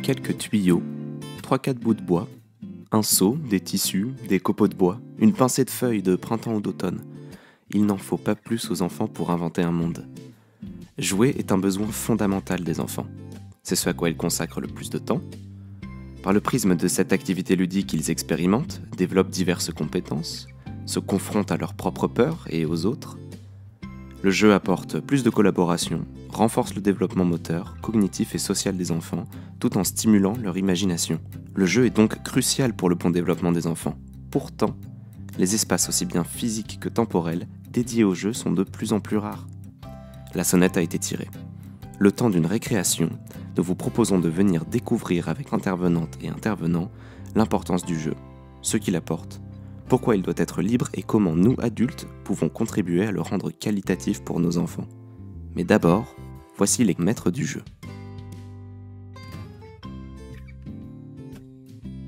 quelques tuyaux, 3-4 bouts de bois, un seau, des tissus, des copeaux de bois, une pincée de feuilles de printemps ou d'automne. Il n'en faut pas plus aux enfants pour inventer un monde. Jouer est un besoin fondamental des enfants. C'est ce à quoi ils consacrent le plus de temps. Par le prisme de cette activité ludique, ils expérimentent, développent diverses compétences, se confrontent à leurs propres peurs et aux autres. Le jeu apporte plus de collaboration, renforce le développement moteur, cognitif et social des enfants, tout en stimulant leur imagination. Le jeu est donc crucial pour le bon développement des enfants. Pourtant, les espaces aussi bien physiques que temporels dédiés au jeu sont de plus en plus rares. La sonnette a été tirée. Le temps d'une récréation, nous vous proposons de venir découvrir avec intervenantes et intervenants l'importance du jeu, ce qu'il apporte, pourquoi il doit être libre et comment nous, adultes, pouvons contribuer à le rendre qualitatif pour nos enfants. Mais d'abord, voici les maîtres du jeu.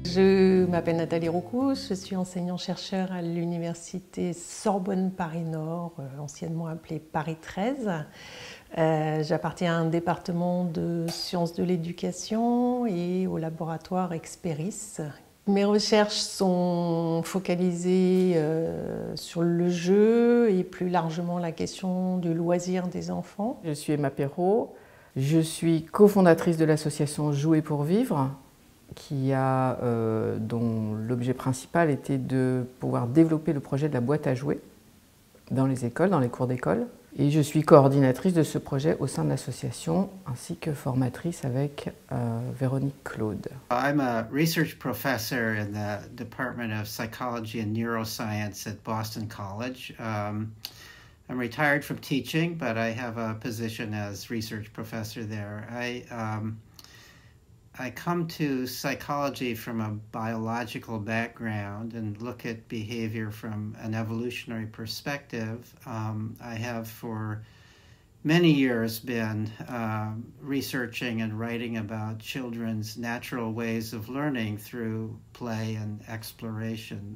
Je m'appelle Nathalie Roucou, je suis enseignant-chercheur à l'université Sorbonne Paris-Nord, anciennement appelée Paris 13. J'appartiens à un département de sciences de l'éducation et au laboratoire Experis. Mes recherches sont focalisées sur le jeu et plus largement la question du loisir des enfants. Je suis Emma Perrault, je suis cofondatrice de l'association Jouer pour vivre, dont l'objet principal était de pouvoir développer le projet de la boîte à jouer dans les écoles, dans les cours d'école. Et je suis coordinatrice de ce projet au sein de l'association, ainsi que formatrice avec Véronique Claude. I'm a research professor in the Department of Psychology and Neuroscience at Boston College. I'm retired from teaching, but I have a position as research professor there. I come to psychology from a biological background and look at behavior from an evolutionary perspective. I have for many years been researching and writing about children's natural ways of learning through play and exploration.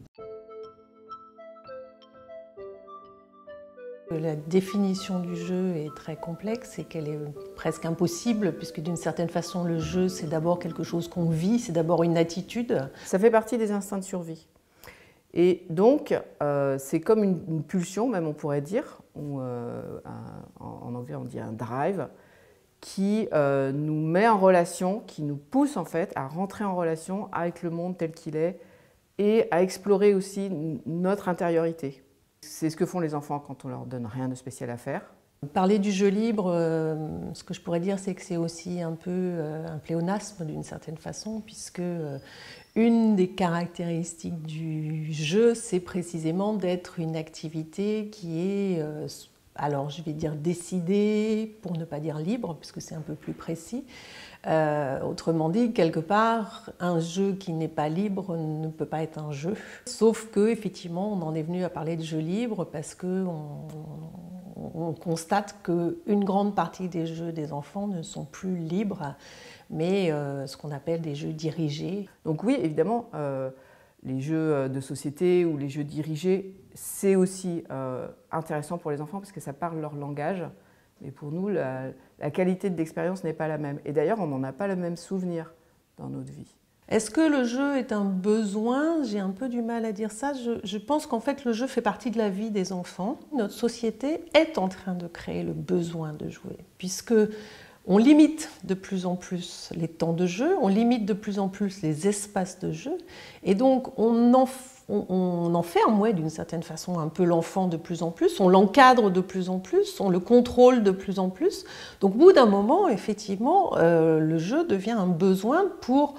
La définition du jeu est très complexe et qu'elle est presque impossible puisque d'une certaine façon le jeu c'est d'abord quelque chose qu'on vit, c'est d'abord une attitude. Ça fait partie des instincts de survie. Et donc c'est comme une pulsion même on pourrait dire, ou en anglais on dit un drive, qui nous met en relation, qui nous pousse en fait à rentrer en relation avec le monde tel qu'il est et à explorer aussi notre intériorité. C'est ce que font les enfants quand on leur donne rien de spécial à faire. Parler du jeu libre, ce que je pourrais dire, c'est que c'est aussi un peu un pléonasme d'une certaine façon, puisque une des caractéristiques du jeu, c'est précisément d'être une activité qui est, alors je vais dire décidée, pour ne pas dire libre, puisque c'est un peu plus précis. Autrement dit, quelque part, un jeu qui n'est pas libre ne peut pas être un jeu. Sauf que, effectivement, on en est venu à parler de jeu libre parce qu'on constate qu'une grande partie des jeux des enfants ne sont plus libres, mais ce qu'on appelle des jeux dirigés. Donc oui, évidemment, les jeux de société ou les jeux dirigés, c'est aussi intéressant pour les enfants parce que ça parle leur langage. Mais pour nous, la qualité de l'expérience n'est pas la même. Et d'ailleurs, on n'en a pas le même souvenir dans notre vie. Est-ce que le jeu est un besoin? J'ai un peu du mal à dire ça. Je pense qu'en fait, le jeu fait partie de la vie des enfants. Notre société est en train de créer le besoin de jouer, puisque on limite de plus en plus les temps de jeu, on limite de plus en plus les espaces de jeu, et donc on enferme, d'une certaine façon, un peu l'enfant de plus en plus, on l'encadre de plus en plus, on le contrôle de plus en plus. Donc au bout d'un moment, effectivement, le jeu devient un besoin pour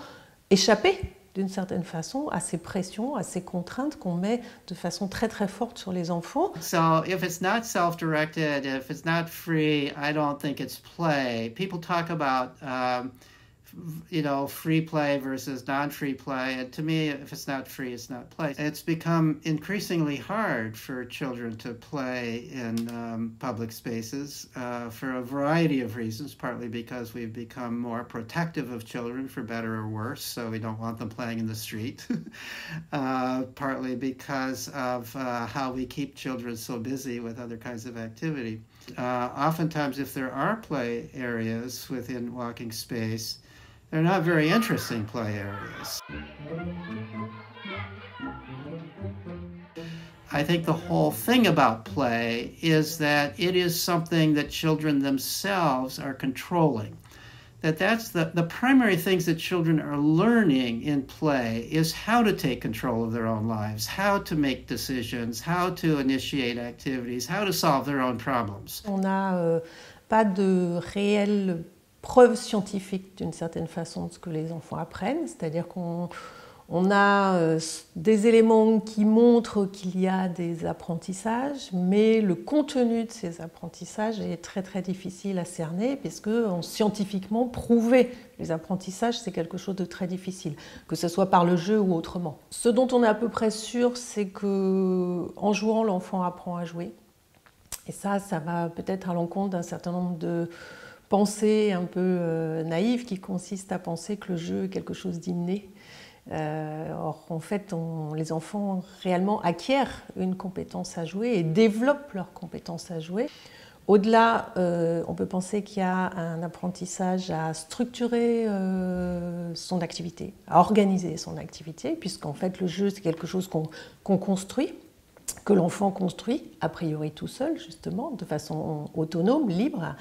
échapper d'une certaine façon à ces pressions, à ces contraintes qu'on met de façon très très forte sur les enfants. So if it's not self-directed, if it's not free, I don't think it's play. People talk about free play versus non-free play. And to me, if it's not free, it's not play. It's become increasingly hard for children to play in public spaces for a variety of reasons, partly because we've become more protective of children, for better or worse, so we don't want them playing in the street. Partly because of how we keep children so busy with other kinds of activity. Oftentimes, if there are play areas within walking space, They're not very interesting play areas. I think the whole thing about play is that it is something that children themselves are controlling. That's the primary things that children are learning in play is how to take control of their own lives, how to make decisions, how to initiate activities, how to solve their own problems. On n'a pas de réelle preuve scientifique d'une certaine façon de ce que les enfants apprennent, c'est-à-dire qu'on a des éléments qui montrent qu'il y a des apprentissages, mais le contenu de ces apprentissages est très très difficile à cerner, puisque scientifiquement prouver les apprentissages, c'est quelque chose de très difficile, que ce soit par le jeu ou autrement. Ce dont on est à peu près sûr, c'est qu'en jouant, l'enfant apprend à jouer. Et ça va peut-être à l'encontre d'un certain nombre de pensées un peu naïves qui consistent à penser que le jeu est quelque chose d'inné. Or, en fait, les enfants réellement acquièrent une compétence à jouer et développent leur compétence à jouer. Au-delà, on peut penser qu'il y a un apprentissage à structurer son activité, à organiser son activité, puisqu'en fait, le jeu, c'est quelque chose qu'on construit, que l'enfant construit, a priori tout seul, justement, de façon autonome, libre.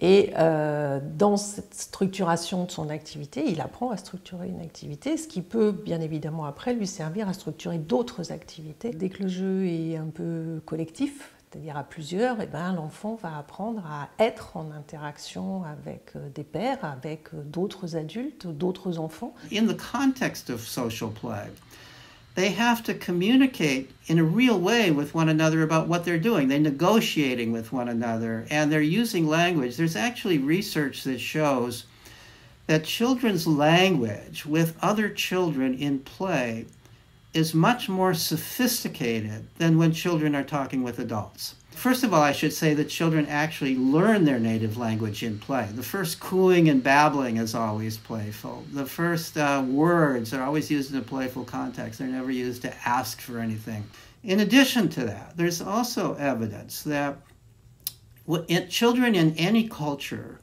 Et dans cette structuration de son activité, il apprend à structurer une activité, ce qui peut bien évidemment après lui servir à structurer d'autres activités. Dès que le jeu est un peu collectif, c'est-à-dire à plusieurs, eh ben, l'enfant va apprendre à être en interaction avec des pairs, avec d'autres adultes, d'autres enfants. In the context of social play, they have to communicate in a real way with one another about what they're doing. They're negotiating with one another, and they're using language. There's actually research that shows that children's language with other children in play is much more sophisticated than when children are talking with adults. First of all, I should say that children actually learn their native language in play. The first cooing and babbling is always playful. The first words are always used in a playful context. They're never used to ask for anything. In addition to that, there's also evidence that children in any culture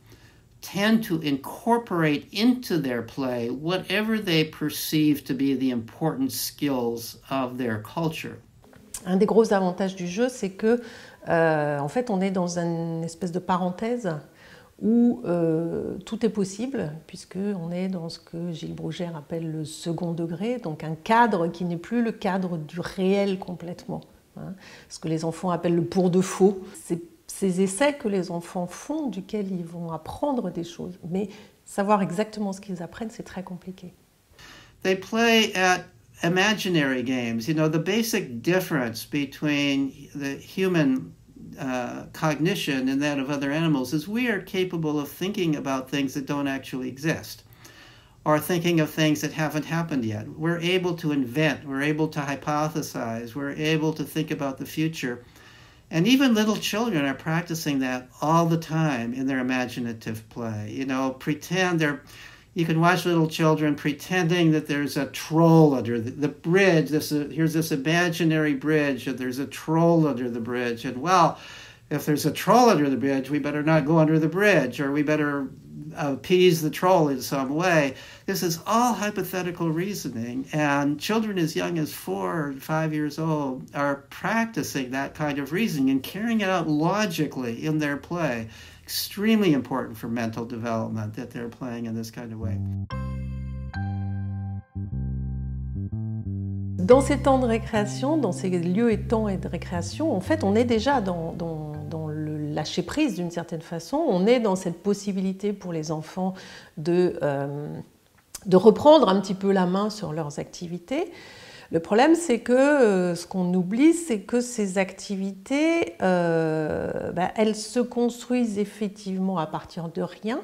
tend to incorporate into their play whatever they perceive to be the important skills of their culture. Un des gros avantages du jeu, c'est que en fait, on est dans une espèce de parenthèse où tout est possible, puisqu'on est dans ce que Gilles Brougère appelle le second degré, donc un cadre qui n'est plus le cadre du réel complètement. Hein, ce que les enfants appellent le pour-de-faux. C'est ces essais que les enfants font, duquel ils vont apprendre des choses. Mais savoir exactement ce qu'ils apprennent, c'est très compliqué. They play at imaginary games. You know, the basic difference between the human cognition and that of other animals is we are capable of thinking about things that don't actually exist, or thinking of things that haven't happened yet. We're able to invent, we're able to hypothesize, we're able to think about the future. And even little children are practicing that all the time in their imaginative play. You know, you can watch little children pretending that there's a troll under the bridge. Here's this imaginary bridge, and there's a troll under the bridge. And well, if there's a troll under the bridge, we better not go under the bridge, or we better appease the troll in some way. This is all hypothetical reasoning, and children as young as 4 or 5 years old are practicing that kind of reasoning and carrying it out logically in their play. Extremely important for mental development that they're playing in this kind of way. Dans ces temps de récréation, dans ces lieux et temps de récréation, en fait, on est déjà dans le lâcher-prise d'une certaine façon. On est dans cette possibilité pour les enfants de reprendre un petit peu la main sur leurs activités. Le problème, c'est que ce qu'on oublie, c'est que ces activités, elles se construisent effectivement à partir de rien,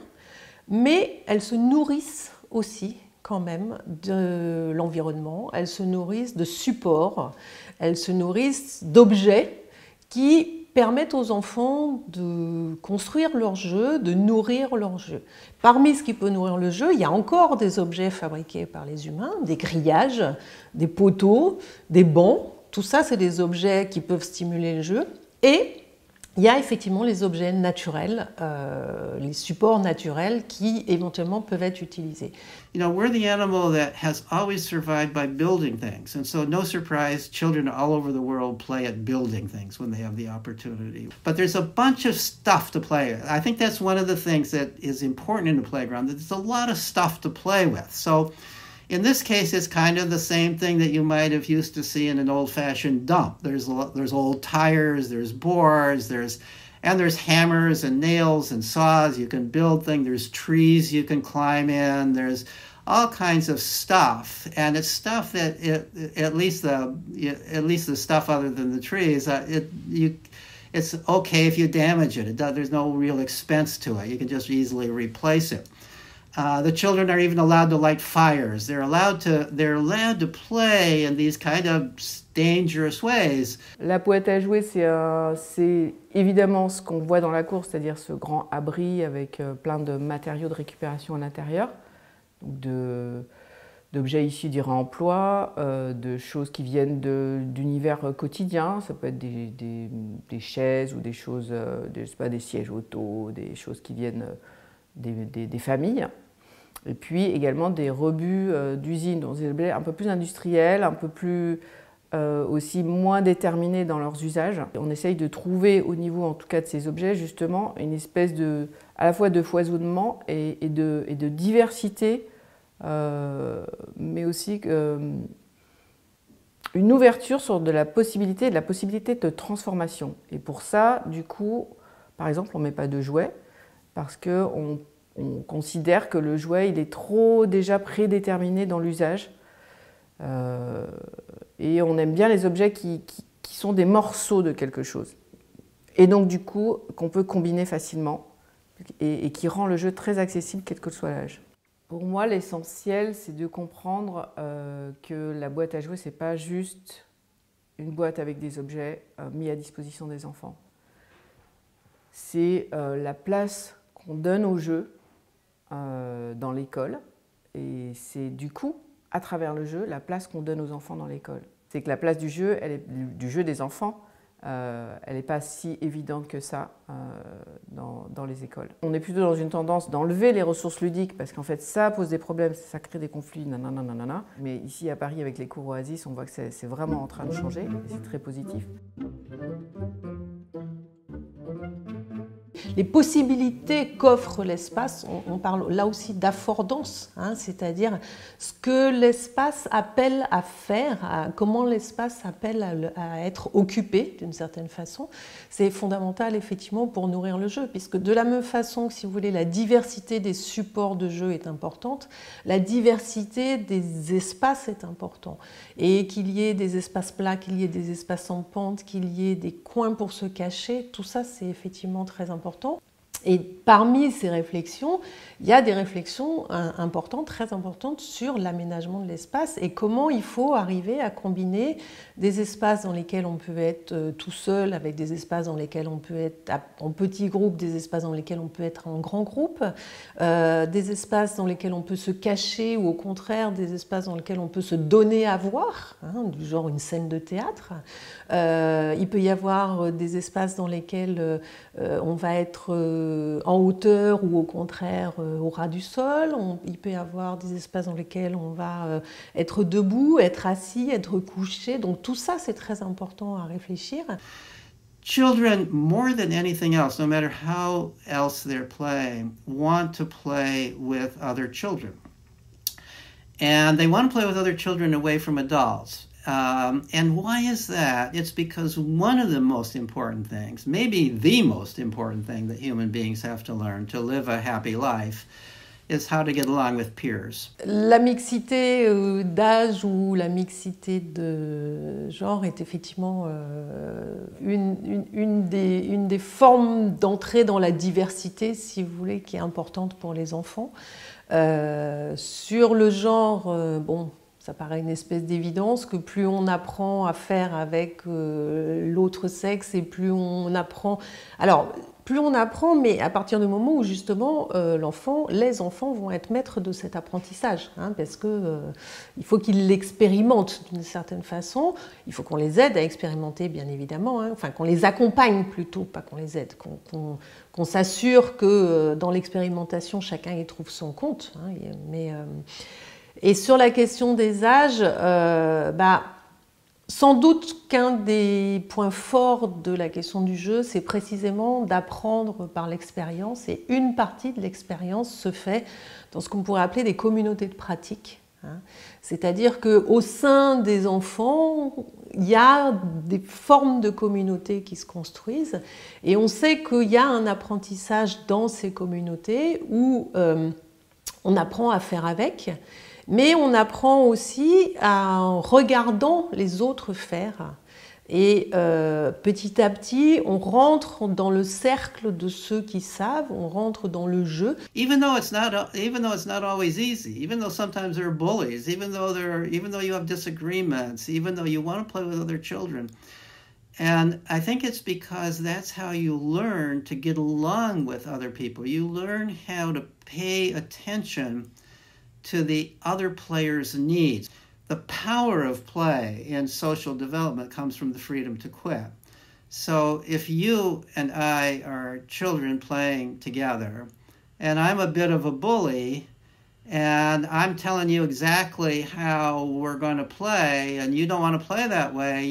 mais elles se nourrissent aussi quand même de l'environnement, elles se nourrissent de supports, elles se nourrissent d'objets qui permettent aux enfants de construire leur jeu, de nourrir leur jeu. Parmi ce qui peut nourrir le jeu, il y a encore des objets fabriqués par les humains, des grillages, des poteaux, des bancs. Tout ça, c'est des objets qui peuvent stimuler le jeu. Et Il y a effectivement les objets naturels, les supports naturels qui éventuellement peuvent être utilisés. You know, we're the animal that has always survived by building things. And so no surprise, children all over the world play at building things when they have the opportunity. But there's a bunch of stuff to play with. I think that's one of the things that is important in the playground, that there's a lot of stuff to play with. So in this case, it's kind of the same thing that you might have used to see in an old-fashioned dump. There's old tires, there's boards, there's hammers and nails and saws. You can build things. There's trees you can climb in. There's all kinds of stuff, and it's stuff that at least the stuff other than the trees. It's okay if you damage it. There's no real expense to it. You can just easily replace it. The children are even allowed to light fires. They're allowed to play in these kind of dangerous ways. La boîte à jouets, c'est évidemment ce qu'on voit dans la cour, c'est-à-dire ce grand abri avec plein de matériaux de récupération à l'intérieur, d'objets issus du réemploi, de choses qui viennent d'univers quotidiens. Ça peut être des chaises ou des choses, des sièges auto, des choses qui viennent des familles. Et puis également des rebuts d'usines, donc des objets un peu plus industriels, un peu plus aussi moins déterminés dans leurs usages. On essaye de trouver au niveau en tout cas de ces objets justement une espèce à la fois de foisonnement et de diversité, mais aussi une ouverture sur de la possibilité de transformation. Et pour ça, du coup, par exemple, on ne met pas de jouets parce qu'on considère que le jouet il est trop déjà prédéterminé dans l'usage. Et on aime bien les objets qui sont des morceaux de quelque chose. Et donc du coup, qu'on peut combiner facilement et qui rend le jeu très accessible quel que soit l'âge. Pour moi, l'essentiel, c'est de comprendre que la boîte à jouets, ce n'est pas juste une boîte avec des objets mis à disposition des enfants. C'est la place qu'on donne au jeu dans l'école. Et c'est du coup, à travers le jeu, la place qu'on donne aux enfants dans l'école. C'est que la place du jeu, du jeu des enfants, elle n'est pas si évidente que ça dans les écoles. On est plutôt dans une tendance d'enlever les ressources ludiques parce qu'en fait ça pose des problèmes, ça crée des conflits, nanana. Mais ici à Paris avec les cours Oasis, on voit que c'est vraiment en train de changer et c'est très positif. Les possibilités qu'offre l'espace, on parle là aussi d'affordance, hein, c'est-à-dire ce que l'espace appelle à faire, comment l'espace appelle à être occupé d'une certaine façon, c'est fondamental effectivement pour nourrir le jeu, puisque de la même façon que, si vous voulez, la diversité des supports de jeu est importante, la diversité des espaces est importante. Et qu'il y ait des espaces plats, qu'il y ait des espaces en pente, qu'il y ait des coins pour se cacher, tout ça c'est effectivement très important. Et parmi ces réflexions, il y a des réflexions importantes, très importantes sur l'aménagement de l'espace et comment il faut arriver à combiner des espaces dans lesquels on peut être tout seul, avec des espaces dans lesquels on peut être en petits groupes, des espaces dans lesquels on peut être en grands groupes, des espaces dans lesquels on peut se cacher ou au contraire des espaces dans lesquels on peut se donner à voir, hein, du genre une scène de théâtre. Il peut y avoir des espaces dans lesquels on va être en hauteur ou au contraire au ras du sol. Il peut y avoir des espaces dans lesquels on va être debout, être assis, être couché. Donc tout ça, c'est très important à réfléchir. Children, more than anything else, no matter how else they're playing, want to play with other children. And they want to play with other children away from adults. And why is that? It's because one of the most important things, maybe the most important thing that human beings have to learn to live a happy life, is how to get along with peers. La mixité d'âge ou la mixité de genre est effectivement une des formes d'entrée dans la diversité, si vous voulez, qui est importante pour les enfants. Sur le genre, bon, ça paraît une espèce d'évidence que plus on apprend à faire avec l'autre sexe et plus on apprend... Alors, plus on apprend, mais à partir du moment où justement les enfants vont être maîtres de cet apprentissage, hein, parce que il faut qu'ils l'expérimentent d'une certaine façon. Il faut qu'on les aide à expérimenter, bien évidemment, hein, enfin qu'on les accompagne plutôt, pas qu'on les aide, qu'on s'assure que dans l'expérimentation chacun y trouve son compte. Hein, et sur la question des âges, sans doute qu'un des points forts de la question du jeu, c'est précisément d'apprendre par l'expérience. Et une partie de l'expérience se fait dans ce qu'on pourrait appeler des communautés de pratique. C'est-à-dire qu'au sein des enfants, il y a des formes de communautés qui se construisent. Et on sait qu'il y a un apprentissage dans ces communautés où on apprend à faire avec. Mais on apprend aussi en regardant les autres faire. Et petit à petit, on rentre dans le cercle de ceux qui savent, on rentre dans le jeu. Even though it's not always easy, even though sometimes there are bullies, even though you have disagreements, even though you want to play with other children. And I think it's because that's how you learn to get along with other people. You learn how to pay attention to the other player's needs. The power of play in social development comes from the freedom to quit. So if you and I are children playing together, and I'm a bit of a bully, and I'm telling you exactly how we're going to play, and you don't want to play that way,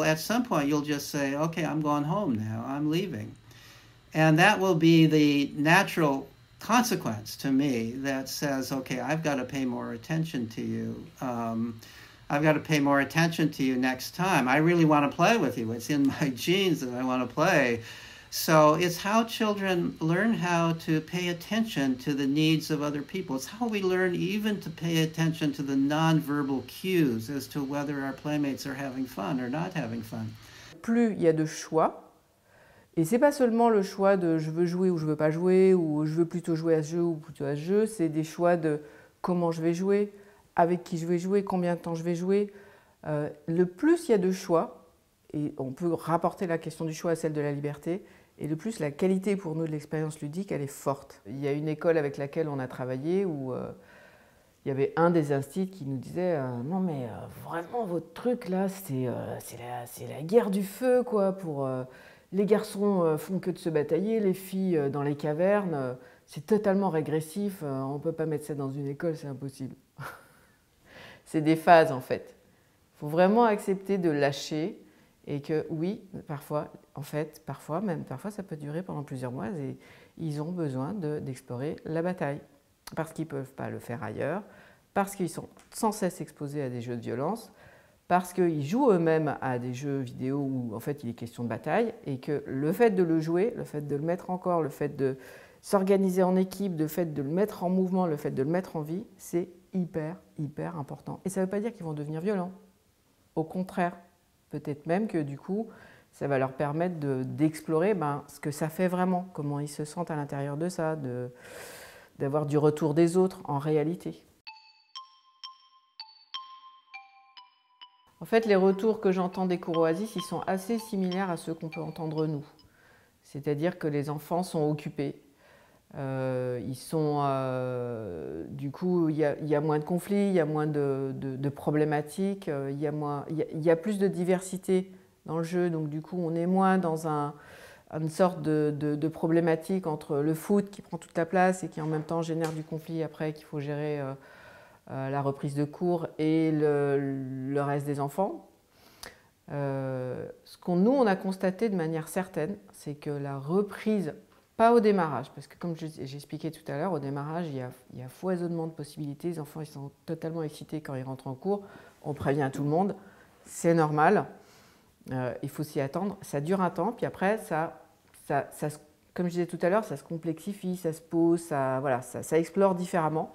at some point, you'll just say, okay, I'm going home now, I'm leaving. And that will be the natural consequence to me that says, okay, I've got to pay more attention to you. I've got to pay more attention to you next time. I really want to play with you. It's in my genes that I want to play. So it's how children learn how to pay attention to the needs of other people. It's how we learn even to pay attention to the nonverbal cues as to whether our playmates are having fun or not having fun. Plus il y a de choix, et c'est pas seulement le choix de je veux jouer ou je veux pas jouer, ou je veux plutôt jouer à ce jeu ou plutôt à ce jeu, c'est des choix de comment je vais jouer, avec qui je vais jouer, combien de temps je vais jouer. Le plus il y a de choix, et on peut rapporter la question du choix à celle de la liberté, et le plus la qualité pour nous de l'expérience ludique, elle est forte. Il y a une école avec laquelle on a travaillé où il y avait un des instituts qui nous disait non mais vraiment votre truc là, c'est la guerre du feu quoi pour... Les garçons font que de se batailler, les filles dans les cavernes, c'est totalement régressif, on ne peut pas mettre ça dans une école, c'est impossible. C'est des phases en fait. Il faut vraiment accepter de lâcher et que oui, parfois ça peut durer pendant plusieurs mois et ils ont besoin d'explorer la bataille. Parce qu'ils ne peuvent pas le faire ailleurs, parce qu'ils sont sans cesse exposés à des jeux de violence, parce qu'ils jouent eux-mêmes à des jeux vidéo où en fait il est question de bataille et que le fait de le jouer, le fait de le mettre en corps, le fait de s'organiser en équipe, le fait de le mettre en mouvement, le fait de le mettre en vie, c'est hyper important. Et ça ne veut pas dire qu'ils vont devenir violents. Au contraire, peut-être même que du coup, ça va leur permettre d'explorer ce que ça fait vraiment, comment ils se sentent à l'intérieur de ça, d'avoir du retour des autres en réalité. En fait, les retours que j'entends des cours Oasis, ils sont assez similaires à ceux qu'on peut entendre nous. C'est-à-dire que les enfants sont occupés. Du coup, il y a moins de conflits, il y a moins de problématiques, il y a plus de diversité dans le jeu. Donc du coup, on est moins dans une sorte de problématique entre le foot qui prend toute la place et qui en même temps génère du conflit après qu'il faut gérer la reprise de cours et le reste des enfants. Ce qu'on nous, on a constaté de manière certaine, c'est que la reprise, pas au démarrage, parce que comme j'ai expliqué tout à l'heure, au démarrage, il y a foisonnement de possibilités. Les enfants ils sont totalement excités quand ils rentrent en cours. On prévient tout le monde, c'est normal, il faut s'y attendre. Ça dure un temps, puis après, comme je disais tout à l'heure, ça se complexifie, ça se pose, ça explore différemment.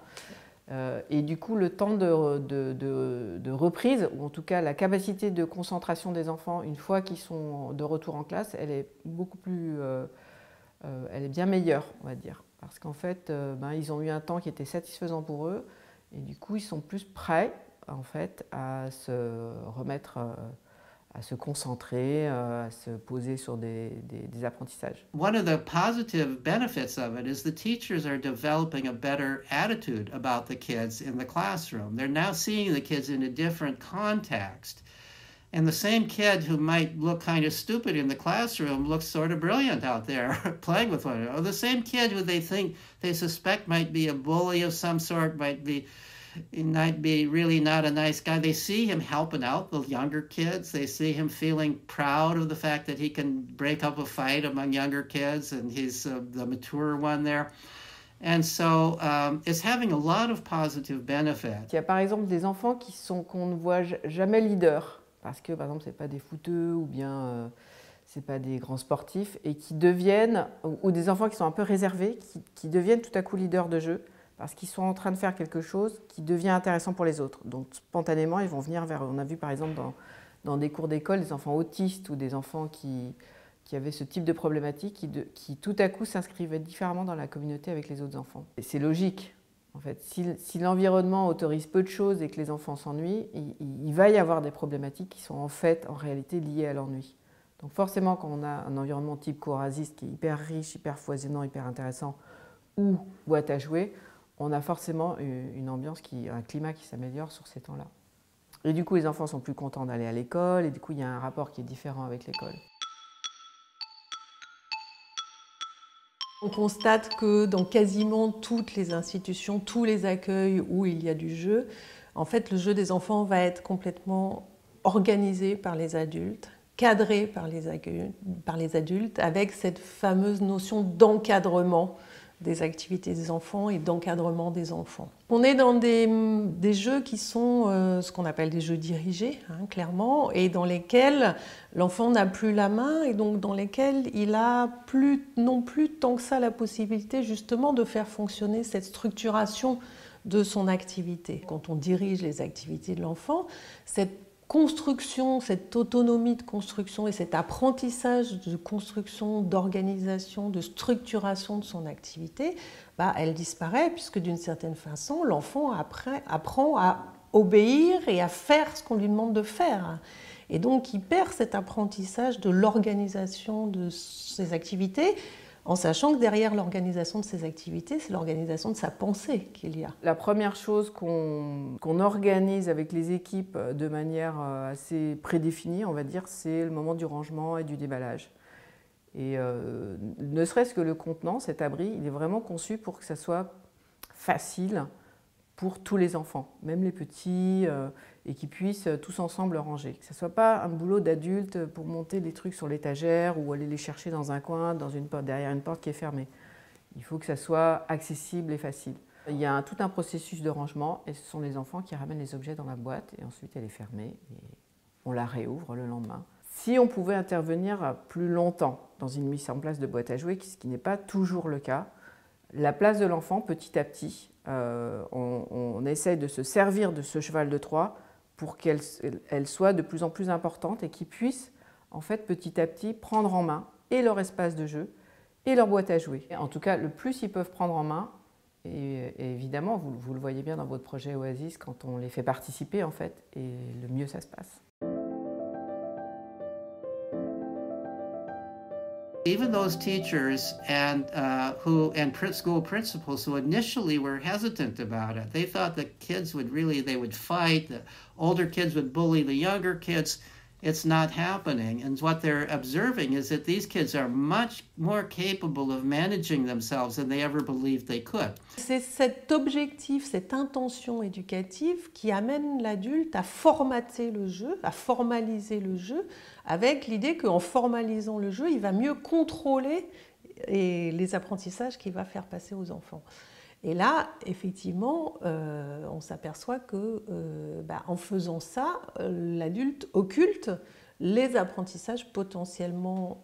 Et du coup, le temps de reprise, ou en tout cas la capacité de concentration des enfants, une fois qu'ils sont de retour en classe, elle est beaucoup plus... elle est bien meilleure, on va dire. Parce qu'en fait, ils ont eu un temps qui était satisfaisant pour eux, et du coup, ils sont plus prêts, en fait, à se remettre à se concentrer, à se poser sur des apprentissages. One of the positive benefits of it is the teachers are developing a better attitude about the kids in the classroom. They're now seeing the kids in a different context. And the same kid who might look kind of stupid in the classroom looks sort of brilliant out there playing with one another. Or the same kid who they suspect might be a bully of some sort, might be really not a nice guy. They see him helping out the younger kids. They see him feeling proud of the fact that he can break up a fight among younger kids, and he's the mature one there. And so it's having a lot of positive benefits. Il y a par exemple des enfants qu'on ne voit jamais leaders, parce que par exemple c'est pas des footeux ou bien c'est pas des grands sportifs, et qui deviennent, ou des enfants qui sont un peu réservés, qui deviennent tout à coup leaders de jeu, parce qu'ils sont en train de faire quelque chose qui devient intéressant pour les autres. Donc spontanément, ils vont venir vers eux. On a vu par exemple dans des cours d'école des enfants autistes ou des enfants qui avaient ce type de problématique qui tout à coup s'inscrivaient différemment dans la communauté avec les autres enfants. Et c'est logique. En fait, si l'environnement autorise peu de choses et que les enfants s'ennuient, il va y avoir des problématiques qui sont en réalité liées à l'ennui. Donc forcément, quand on a un environnement type cours Oasis qui est hyper riche, hyper foisonnant, hyper intéressant, ou boîte à jouer, on a forcément une ambiance, un climat qui s'améliore sur ces temps-là. Et du coup, les enfants sont plus contents d'aller à l'école, et du coup, il y a un rapport qui est différent avec l'école. On constate que dans quasiment toutes les institutions, tous les accueils où il y a du jeu, en fait, le jeu des enfants va être complètement organisé par les adultes, cadré par les adultes, avec cette fameuse notion d'encadrement des activités des enfants et d'encadrement des enfants. On est dans des jeux qui sont ce qu'on appelle des jeux dirigés, clairement, et dans lesquels l'enfant n'a plus la main et donc dans lesquels il a non plus tant que ça la possibilité justement de faire fonctionner cette structuration de son activité. Quand on dirige les activités de l'enfant, cette construction, cette autonomie de construction et cet apprentissage de construction, d'organisation, de structuration de son activité, elle disparaît puisque d'une certaine façon, l'enfant apprend à obéir et à faire ce qu'on lui demande de faire. Et donc, il perd cet apprentissage de l'organisation de ses activités, en sachant que derrière l'organisation de ses activités, c'est l'organisation de sa pensée qu'il y a. La première chose qu'on organise avec les équipes de manière assez prédéfinie, on va dire, c'est le moment du rangement et du déballage. Et ne serait-ce que le contenant, cet abri, il est vraiment conçu pour que ça soit facile pour tous les enfants, même les petits, et qu'ils puissent tous ensemble ranger. Que ce ne soit pas un boulot d'adulte pour monter les trucs sur l'étagère ou aller les chercher dans un coin, derrière une porte qui est fermée. Il faut que ça soit accessible et facile. Il y a tout un processus de rangement et ce sont les enfants qui ramènent les objets dans la boîte et ensuite elle est fermée et on la réouvre le lendemain. Si on pouvait intervenir plus longtemps dans une mise en place de boîte à jouer, ce qui n'est pas toujours le cas, la place de l'enfant, petit à petit, on essaye de se servir de ce cheval de Troie pour qu'elle soit de plus en plus importante et qu'ils puissent, en fait, petit à petit, prendre en main et leur espace de jeu et leur boîte à jouer. En tout cas, le plus ils peuvent prendre en main, et évidemment, vous le voyez bien dans votre projet Oasis, quand on les fait participer, en fait, et le mieux ça se passe. Even those teachers and school principals who initially were hesitant about it, they thought the kids they would fight, the older kids would bully the younger kids. It's not happening. And what they're observing is that these kids are much more capable of managing themselves than they ever believed they could. C'est cet objectif, cette intention éducative qui amène l'adulte à formater le jeu, à formaliser le jeu, avec l'idée qu'en formalisant le jeu, il va mieux contrôler les apprentissages qu'il va faire passer aux enfants. Et là, effectivement, on s'aperçoit que, en faisant ça, l'adulte occulte les apprentissages potentiellement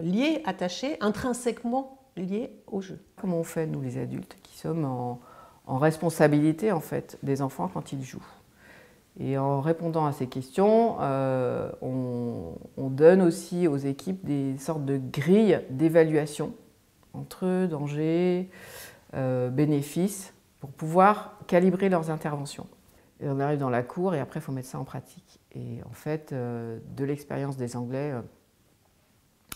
liés, attachés, intrinsèquement liés au jeu. Comment on fait, nous les adultes, qui sommes en responsabilité en fait, des enfants quand ils jouent? Et en répondant à ces questions, on donne aussi aux équipes des sortes de grilles d'évaluation entre dangers, bénéfices, pour pouvoir calibrer leurs interventions. Et on arrive dans la cour et après il faut mettre ça en pratique. Et en fait, de l'expérience des Anglais,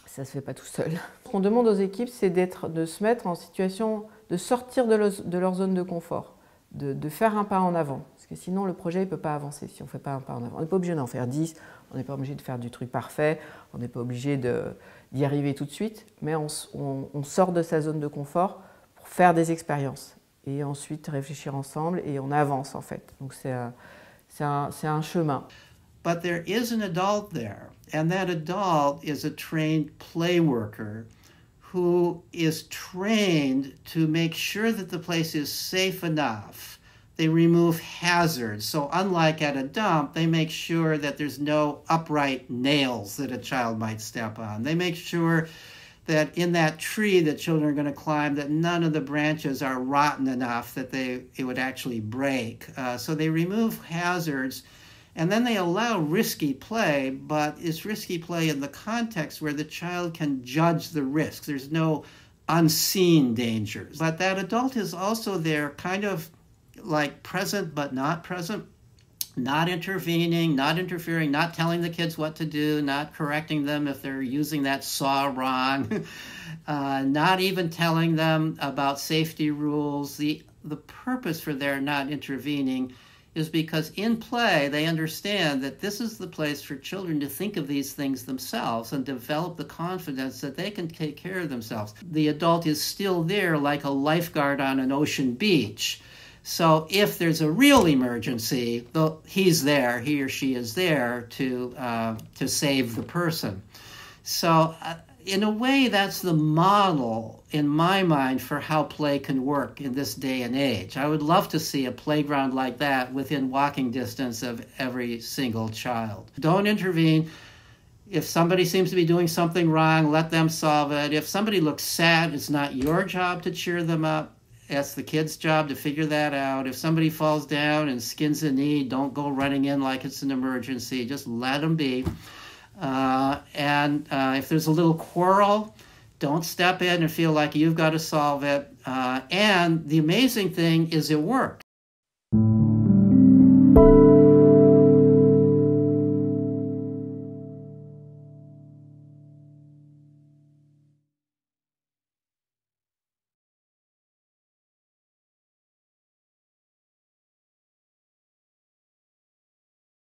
ça ne se fait pas tout seul. Ce qu'on demande aux équipes, c'est de se mettre en situation de sortir de leur zone de confort, de faire un pas en avant. Parce que sinon, le projet ne peut pas avancer si on ne fait pas un pas en avant. On n'est pas obligé d'en faire 10, on n'est pas obligé de faire du truc parfait, on n'est pas obligé d'y arriver tout de suite, mais on sort de sa zone de confort pour faire des expériences et ensuite réfléchir ensemble et on avance en fait. Donc c'est un chemin. But there is an adult there, and that adult is a trained play worker who is trained to make sure that the place is safe enough. They remove hazards. So unlike at a dump, they make sure that there's no upright nails that a child might step on. They make sure that in that tree that children are going to climb, that none of the branches are rotten enough that it would actually break. So they remove hazards. And then they allow risky play, but it's risky play in the context where the child can judge the risks. There's no unseen dangers. But that adult is also there kind of like present but not present, not intervening, not interfering, not telling the kids what to do, not correcting them if they're using that saw wrong, not even telling them about safety rules. The purpose for their not intervening is because in play, they understand that this is the place for children to think of these things themselves and develop the confidence that they can take care of themselves. The adult is still there like a lifeguard on an ocean beach. So if there's a real emergency, he's there, he or she is there to save the person. So in a way, that's the model, in my mind, for how play can work in this day and age. I would love to see a playground like that within walking distance of every single child. Don't intervene. If somebody seems to be doing something wrong, let them solve it. If somebody looks sad, it's not your job to cheer them up. It's the kid's job to figure that out. If somebody falls down and skins a knee, don't go running in like it's an emergency. Just let them be. If there's a little quarrel, don't step in and feel like you've got to solve it. And the amazing thing is it works.